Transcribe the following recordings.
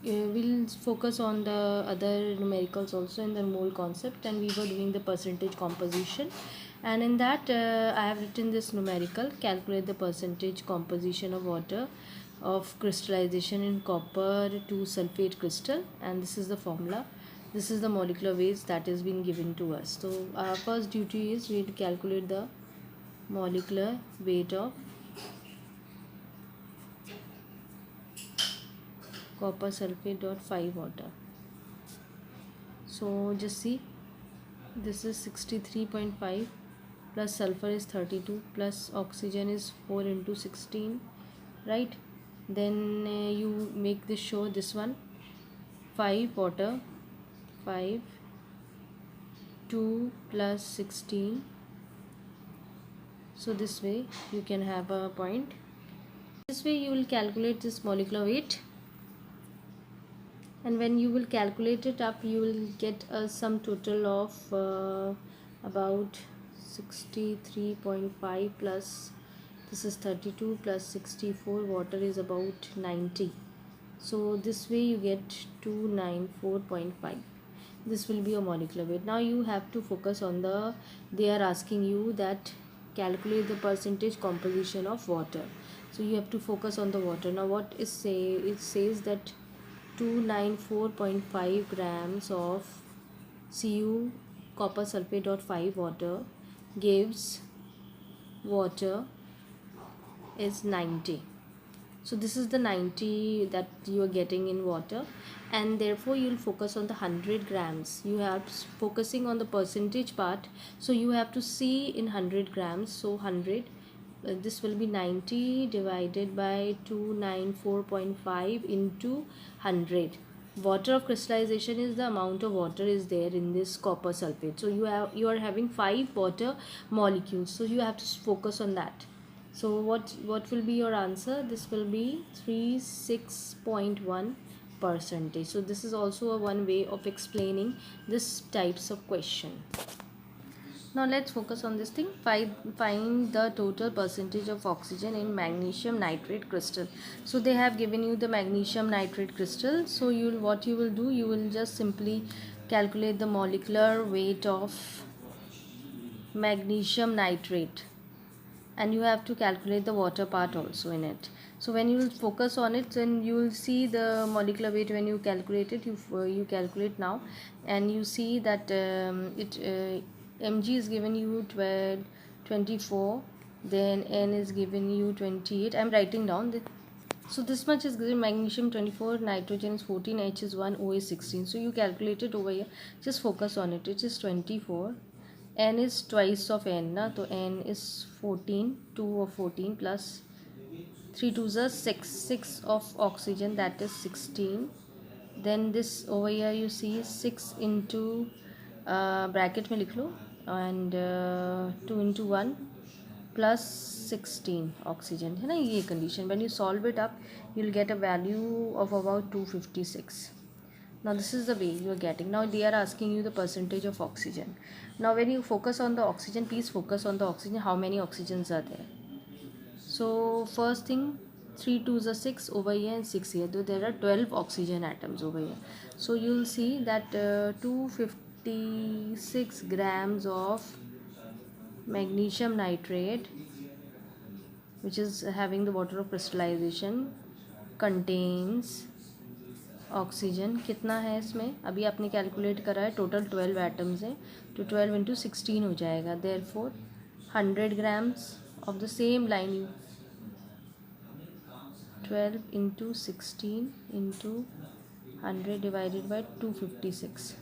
we'll focus on the other numericals also in the mole concept, and we were doing the percentage composition. And in that I have written this numerical: calculate the percentage composition of water of crystallization in copper to sulfate crystal, and this is the formula. This is the molecular weights that is being given to us. So our first duty is we will calculate the molecular weight of copper sulfate dot 5 water. So just see, this is 63.5 plus sulfur is 32 plus oxygen is 4 into 16, right? Then you make this show, this one 5 water, 5 2 plus 16. So this way you can have a point. This way you will calculate this molecular weight, and when you will calculate it up, you will get a sum total of about 63.5 plus this is 32 plus 64, water is about 90. So this way you get 294.5. this will be a molecular weight. Now you have to focus on the, they are asking you that calculate the percentage composition of water, so you have to focus on the water. Now what is say, it says that 294.5 grams of Cu copper sulfate dot 5 water gives water is 90. So this is the 90 that you are getting in water, and therefore you will focus on the 100 grams. You have focusing on the percentage part, so you have to see in 100 grams. So 100, this will be 90 divided by 294.5 into 100. Water of crystallization is the amount of water is there in this copper sulfate. So you are having 5 water molecules, so you have to focus on that. So what will be your answer? This will be 36.1%. So this is also a one way of explaining this types of question. Now let's focus on this thing. Find the total percentage of oxygen in magnesium nitrate crystal. So they have given you the magnesium nitrate crystal. So what you will do, you will just simply calculate the molecular weight of magnesium nitrate, and you have to calculate the water part also in it. So when you will focus on it, then you will see the molecular weight. When you calculate it, you calculate now, and you see that mg is given you 24, then n is given you 28. I'm writing down the, so this much is given: magnesium 24, nitrogen is 14, H is 1, O is 16. So you calculate it over here, just focus on it. It is 24, n is twice of n na, so n is 14, 2 of 14 plus 3 2s are 6 of oxygen, that is 16. Then this over here you see 6 into bracket में लिख लो, and 2 into 1 plus 16 oxygen है ना, ये condition. When you solve it up, you will get a value of about 256. Now this is the way you are getting. Now they are asking you the percentage of oxygen. Now when you focus on the oxygen, please focus on the oxygen, how many oxygens are there. So first thing, 3 2s are 6 over here and 6 here, though there are 12 oxygen atoms over here. So you will see that 256 grams of magnesium nitrate, which is having the water of crystallization, contains oxygen कितना है इसमें, अभी आपने calculate करा है, total 12 atoms हैं, तो 12 into 16 हो जाएगा. Therefore 100 grams of the same line, you 12 into 16 into 100 divided by 256.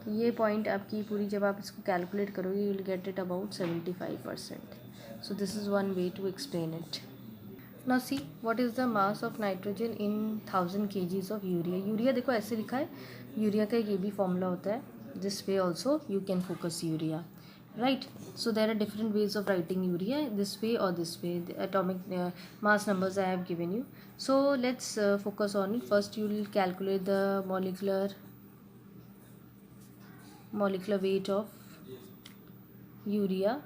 तो ये पॉइंट आपकी पूरी, जब आप इसको कैलकुलेट करोगे, you will get it about 75%. So this is one way to explain it. Now see what is the mass of nitrogen in 1000 kgs of urea. Urea देखो ऐसे लिखा है, यूरिया का एक ये भी फॉर्मूला होता है. This way also you can focus urea, right? So there are different ways of writing urea, this way or this way. The atomic mass numbers I have given you. So let's focus on it. First you will calculate the molecular weight of urea.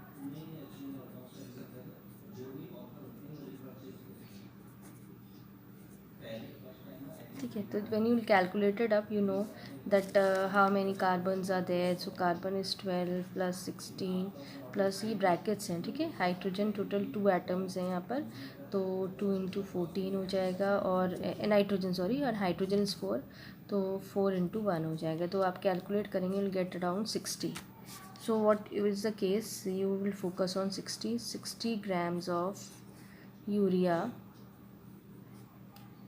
ठीक है, तो when you calculate it up, you know that how many carbons are there. So carbon is 12 plus 16 plus ये brackets हैं, ठीक है. Hydrogen total 2 atoms हैं यहाँ पर, तो 2 इंटू 14 हो जाएगा, और नाइट्रोजन सॉरी, और हाइड्रोजन इज़ 4, तो 4 इंटू 1 हो जाएगा. तो आप कैलकुलेट करेंगे, you'll get around 60. So what is the case? You will focus on 60 grams of urea.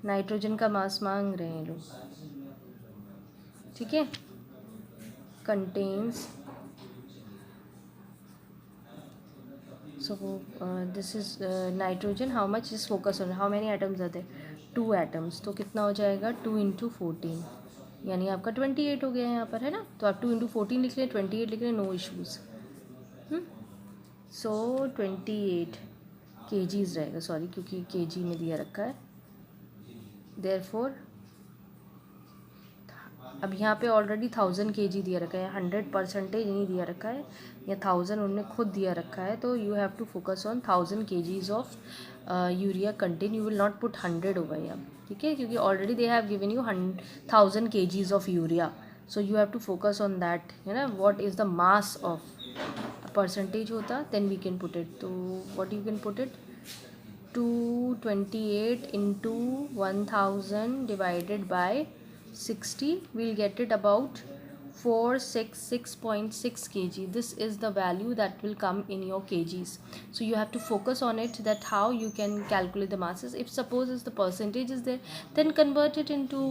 Nitrogen का मास मांग रहे हैं लोग, ठीक है. Contains, so this is nitrogen. How much is focus on, how many atoms आते हैं, 2 एटम्स. तो कितना हो जाएगा, 2 इंटू 14, यानी आपका 28 हो गया है यहाँ पर, है ना. तो आप 2 इंटू 14 लिख लें, 28 लिख लें, नो इशूज़. सो 28 kgs रहेगा, सॉरी, क्योंकि kg में दिया रखा है. देयरफॉर अब यहाँ पे ऑलरेडी 1000 kg दिया रखा है, 100% नहीं दिया रखा है, या 1000 उन्होंने खुद दिया रखा है. तो you have to focus on 1000 kgs of urea content. You will not put 100 over here, ठीक है, क्योंकि already they have given you 1000 kgs of urea. So you have to focus on that, है ना. What is the mass of percentage होता, then we can put it. तो what you can put it, 228 into 1000 divided by 60, we'll get it about 466.6 kg. This is the value that will come in your kgs. So you have to focus on it, that how you can calculate the masses. If suppose is the percentage is there, then convert it into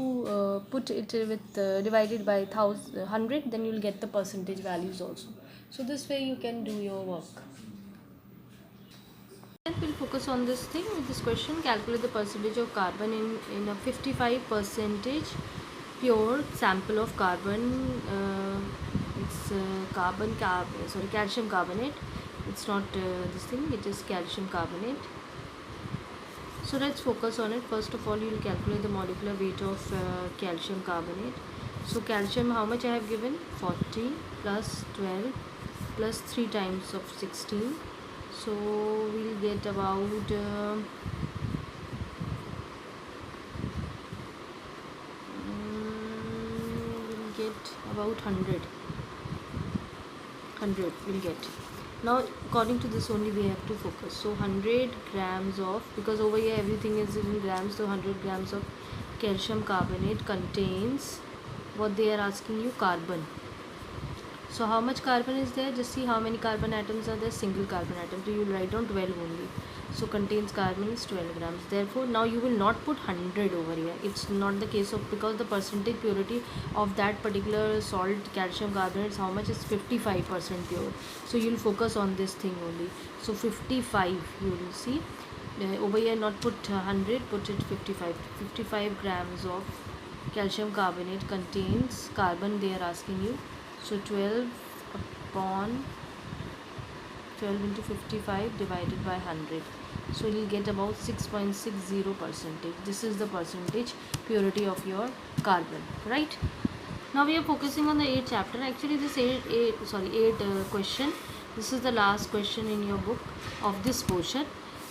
put it with divided by 100, then you'll get the percentage values also. So this way you can do your work. We'll focus on this thing with this question. Calculate the percentage of carbon in a 55% pure sample of carbon. It's calcium carbonate. It's not this thing, it is calcium carbonate. So let's focus on it. First of all, you will calculate the molecular weight of calcium carbonate. So calcium, how much I have given, 40 plus 12 plus 3 times of 16. So we'll get about we'll get about 100 we'll get. Now according to this only we have to focus. So 100 grams of, because over here everything is in grams, so 100 grams of calcium carbonate contains, what they are asking you, carbon. So how much carbon is there, just see how many carbon atoms are there, single carbon atom, so you will write down 12 only. So contains carbon is 12 grams. Therefore now you will not put 100 over here, it's not the case of, because the percentage purity of that particular salt calcium carbonate is how much, is 55% pure. So you will focus on this thing only. So 55 you will see over here, not put 100, put it 55 grams of calcium carbonate contains carbon, they are asking you. So 12 upon 12 into 55 divided by 100. So you will get about 6.60%. This is the percentage purity of your carbon, right? Now we are focusing on the 8th chapter. Actually this 8 question. This is the last question in your book of this portion.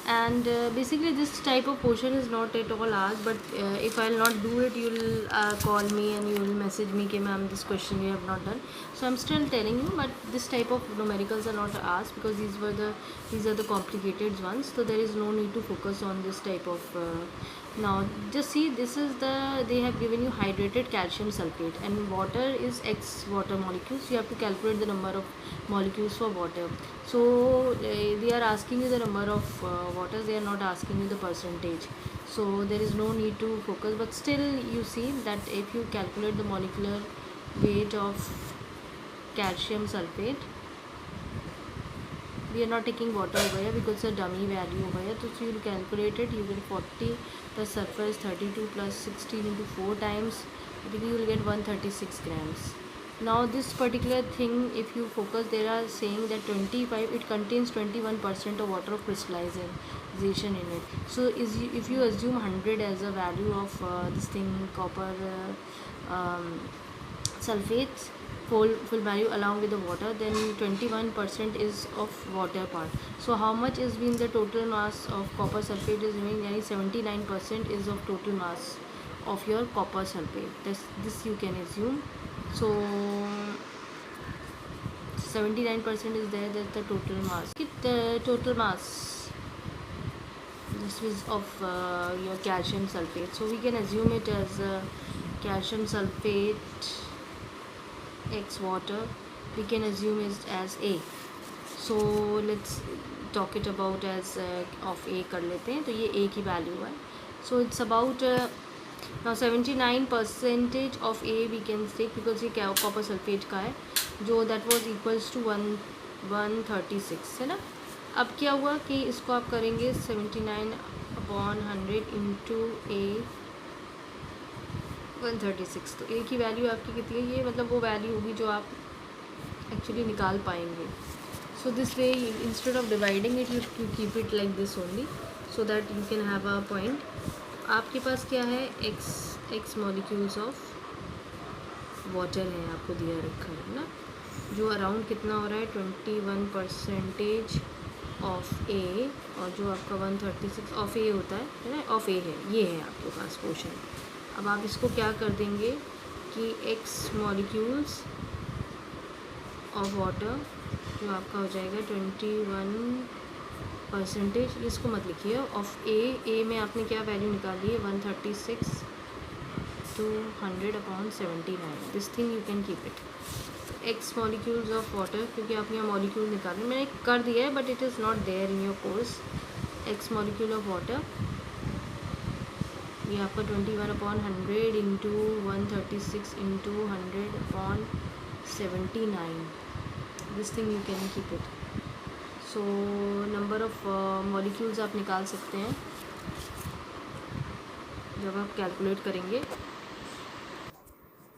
And basically this type of portion is not at all asked, but if I will not do it, you will call me and you will message me कि ma'am this question you have not done. So I'm still telling you, but this type of numericals are not asked because these are the complicated ones, so there is no need to focus on this type of now just see, this is they have given you hydrated calcium sulfate, and water is X water molecules. You have to calculate the number of molecules for water. So they are asking you the number of waters, they are not asking you the percentage, so there is no need to focus. But still you see that if you calculate the molecular weight of calcium sulfate, we are not taking water over here because it's a dummy value over here. So you will calculate it, you get 40 plus sulfur is 32 plus 16 into 4 times, you will get 136 grams. Now this particular thing, if you focus, they are saying that 25, it contains 21% of water of crystallization in it. So if you assume 100 as a value of this thing, copper sulfates, full value along with the water, then 21% is of water part. So how much is been the total mass of copper sulfate is doing, yani 79% is of total mass of your copper sulfate. This you can assume. So 79% is there. That's the total mass. The total mass, this is of your calcium sulfate. So we can assume it as calcium sulfate x water. We can assume it as A. So let's talk it about as of A कर लेते हैं. तो ये A की value है. So it's about now 79% of A we can take because ये copper sulphate का है, जो that was equals to 136 है ना. अब क्या हुआ कि इसको आप करेंगे 79/100 इंटू A 136. तो A की वैल्यू आपकी कितनी है? ये मतलब वो वैल्यू होगी जो आप एक्चुअली निकाल पाएंगे. So this way, instead of dividing it, you keep it like this only, so that you can have a point. आपके पास क्या है? x molecules of water है, आपको दिया रखा है ना, जो अराउंड कितना हो रहा है 21% ऑफ A, और जो आपका 136 ऑफ A होता है ना, ऑफ A है. ये है आपके पास पोर्शन. अब आप इसको क्या कर देंगे कि x molecules ऑफ वाटर जो आपका हो जाएगा 21%. इसको मत लिखिए. ऑफ ए में आपने क्या वैल्यू निकाली है? 136 to 100/79. This thing you can keep it. X molecules of water, क्योंकि आप यहाँ मॉलिक्यूल निकालें, मैंने कर दिया है but it is not there in your course. X molecule of water ये आपका 21/100 into 136 into 100/79. This thing you can keep it. So number of molecules आप निकाल सकते हैं जब आप कैलकुलेट करेंगे.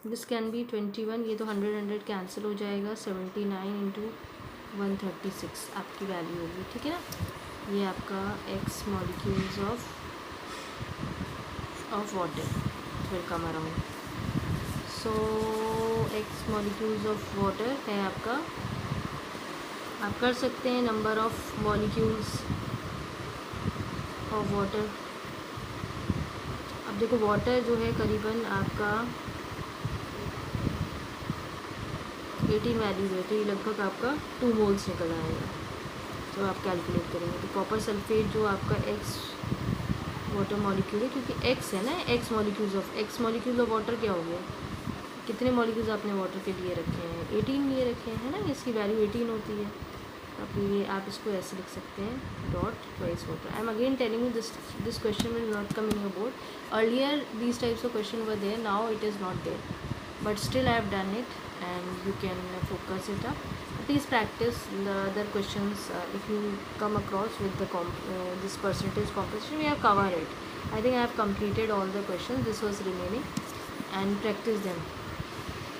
This can be 21. ये तो 100 कैंसिल हो जाएगा. 79 इंटू 136 आपकी वैल्यू होगी. ठीक है ना. ये आपका x molecules of water will come around. So x molecules of water है आपका. आप कर सकते हैं number of molecules of water. अब देखो वाटर जो है करीबन आपका 18 वैल्यू है, तो ये लगभग आपका 2 मोल्स निकल आएगा. तो आप कैलकुलेट करेंगे तो कॉपर सल्फेट जो आपका एक्स वाटर मॉलिक्यूल है, क्योंकि एक्स है ना, एक्स मॉलिक्यूल्स ऑफ वाटर क्या हो गया? कितने मॉलिक्यूल्स आपने वाटर के लिए रखे हैं? 18 लिए रखे हैं ना. इसकी वैल्यू 18 होती है. अब ये आप इसको ऐसे लिख सकते हैं dot twice water. I am again telling you this question will not come in your board. Earlier these types of question were there, now it is not there, but still I have done it and you can focus it up. Please practice the other questions. If you come across with the this percentage composition, we have covered it. I think I have completed all the questions. This was remaining, and practice them.